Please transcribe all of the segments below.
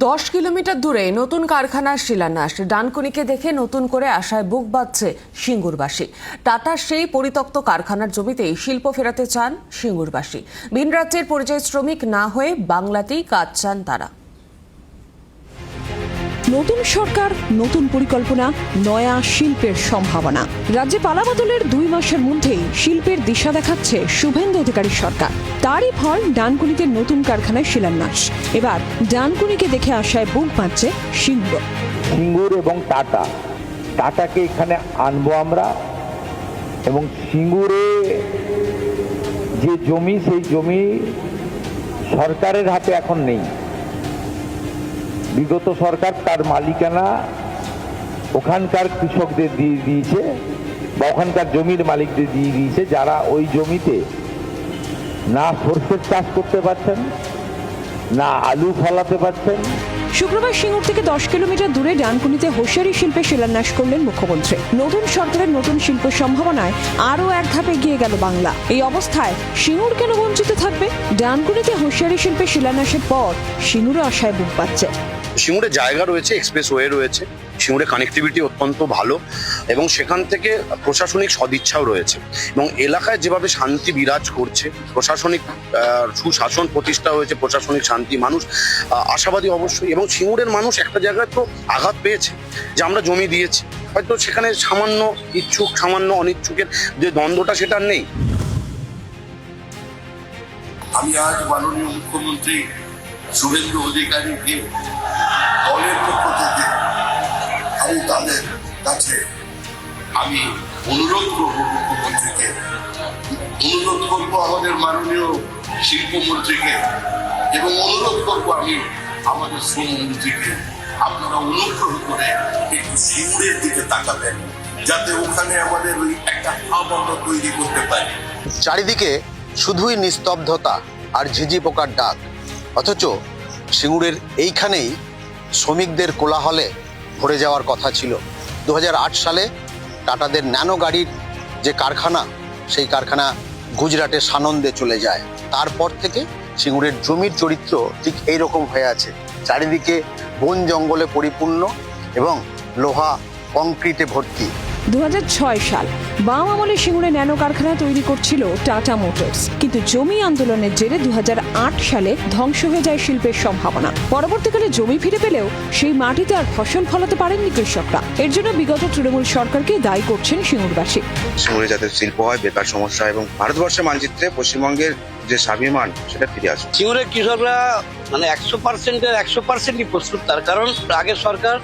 10 kilometre দূরে নতুন কারখানার শিলান্যাস। ডানকুনিকে দেখে নতুন করে আশায় বুক বাঁধছে সিঙ্গুরবাসী। টাটার সেই পরিত্যক্ত কারখানার জমিতেই শিল্প ফেরাতে চান সিঙ্গুরবাসী। ভিন রাজ্যের পরিযায়ী শ্রমিক না হয়ে বাংলাতেই কাজ চান তারা। নতুন সরকার, নতুন পরিকল্পনা, নয়া শিল্পের সম্ভাবনা। রাজ্যে পালাবদলের 2 মাসের মধ্যেই শিল্পের দিশা দেখাচ্ছে শুভেন্দু অধিকারীর সরকার। তারই ফল ডানকুনিতে নতুন কারখানায় শিলান্যাস। এবার ডানকুনিকে দেখে আশায় বুক বাঁধছে সিঙ্গুর এবং টাটাকে এখানে আনবো আমরা, এবং সিঙ্গুরে যে জমি, সেই জমি সরকারের হাতে এখন নেই। বিগত সরকার তার মালিকানা ওখানকার কৃষকদের দিয়ে দিয়েছে, বা ওখানকার জমির মালিকদের দিয়ে দিয়েছে, যারা ওই জমিতে না সরষের চাষ করতে পারছেন, না আলু ফলাতে পারছেন। শুক্রবার সিঙ্গুর থেকে 10 কিলোমিটার দূরে ডানকুনিতে হোশিয়ারি শিল্পে শিলান্যাস করলেন মুখ্যমন্ত্রী। নতুন সরকারের নতুন শিল্প সম্ভাবনায় আরও এক ধাপ এগিয়ে গেল বাংলা। এই অবস্থায় সিঙ্গুর কেন বঞ্চিত থাকবে? ডানকুনিতে হোশিয়ারি শিল্পে শিলান্যাসের পর সিঙ্গুরও আশায় বুক বাঁধছে। সিঙ্গুরে জায়গা রয়েছে, এক্সপ্রেসওয়ে রয়েছে, সিঙ্গুরে কানেক্টিভিটি অত্যন্ত ভালো, এবং সেখান থেকে প্রশাসনিক সদিচ্ছাও রয়েছে, এবং এলাকায় যেভাবে শান্তি বিরাজ করছে, প্রশাসনিক সুশাসন প্রতিষ্ঠা হয়েছে, প্রশাসনিক শান্তি, মানুষ আশাবাদী অবশ্যই। এবং সিঙ্গুরের মানুষ একটা জায়গায় তো আঘাত পেয়েছে যে আমরা জমি দিয়েছি, হয়তো সেখানে সামান্য ইচ্ছুক, সামান্য অনিচ্ছুকের যে দ্বন্দ্বটা সেটা নেই। আমি আজ মাননীয় মুখ্যমন্ত্রী শুভেন্দু অধিকারীকে দলের পক্ষ থেকে আমি তাদের কাছে অনুরোধ করবো, মুখ্যমন্ত্রীকে অনুরোধ করবো, আমাদের মাননীয় শিল্পমন্ত্রীকে, এবং অনুরোধ করবো আমি আমাদের শ্রমমন্ত্রীকে, আপনারা অনুগ্রহ করে একটু সিঙ্গুরের দিকে তাকাবেন, যাতে ওখানে আমাদের ওই একটা হাব আমরা তৈরি করতে পারি। চারিদিকে শুধুই নিস্তব্ধতা আর ঝিঝি পোকার ডাক, অথচ সিঙ্গুরের এইখানেই শ্রমিকদের কোলাহলে ভরে যাওয়ার কথা ছিল। 2008 সালে টাটাদের ন্যানো গাড়ির যে কারখানা, সেই কারখানা গুজরাটের সানন্দে চলে যায়। তারপর থেকে সিঙ্গুরের জমির চরিত্র ঠিক এইরকম হয়ে আছে। চারিদিকে বন জঙ্গলে পরিপূর্ণ এবং লোহা কংক্রিটে ভর্তি। 2006 সাল বাম আমলে সিঙ্গুরে ন্যানো কারখানা তৈরি করছিল টাটা মোটরস, কিন্তু জমি আন্দোলনের জেরে 2008 সালে ধ্বংস হয়ে যায় শিল্পের সম্ভাবনা। পরবর্তীকালে জমি ফিরে পেলেও সেই মাটিতে আর ফসল ফলাতে পারেননি কৃষকরা। এর জন্য বিগত তৃণমূল সরকারকে দায়ী করছেন সিঙ্গুরবাসী। সিঙ্গুরে যাতে শিল্প হয়, বেকার সমস্যা এবং ভারতবর্ষের মানচিত্রে পশ্চিমবঙ্গের যে স্বাভিমান সেটা ফিরে আসে। সিঙ্গুরের কৃষকরা 100%-100%ই প্রস্তুত, তার কারণ আগের সরকার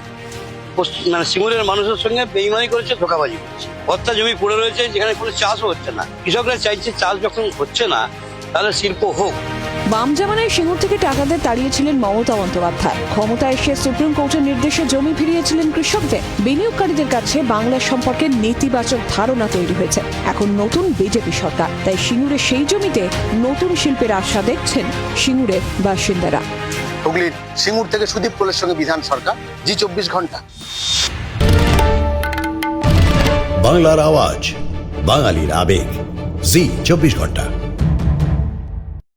সিঙ্গুরের মানুষের সঙ্গে বেইমানি করেছে, ধোঁকাবাজি করেছে। ভর্তা জমি পড়ে রয়েছে, যেখানে কোনো চাষও হচ্ছে না। কৃষকরা চাইছে চাষ যখন হচ্ছে না, তাহলে শিল্প হোক। বাম জামানায় সিঙ্গুর থেকে টাটাদের তাড়িয়েছিলেন মমতা বন্দ্যোপাধ্যায়। ক্ষমতায় এসে সুপ্রিম কোর্টের নির্দেশে জমি ফিরিয়েছিলেন কৃষকদের। বিনিয়োগকারীদের কাছে বাংলা সম্পর্কে নেতিবাচক ধারণা তৈরি হয়েছে। এখন নতুন বিজেপি সরকার, তাই সিঙ্গুরে সেই জমিতে নতুন শিল্পের আশা দেখছেন সিঙ্গুরের বাসিন্দারা। হুগলির সিঙ্গুর থেকে সুদীপ কোলের সঙ্গে বিধান সরকার, জি 24 ঘন্টা। বাংলার আওয়াজ, বাঙালির আবেগ, জি 24 ঘন্টা।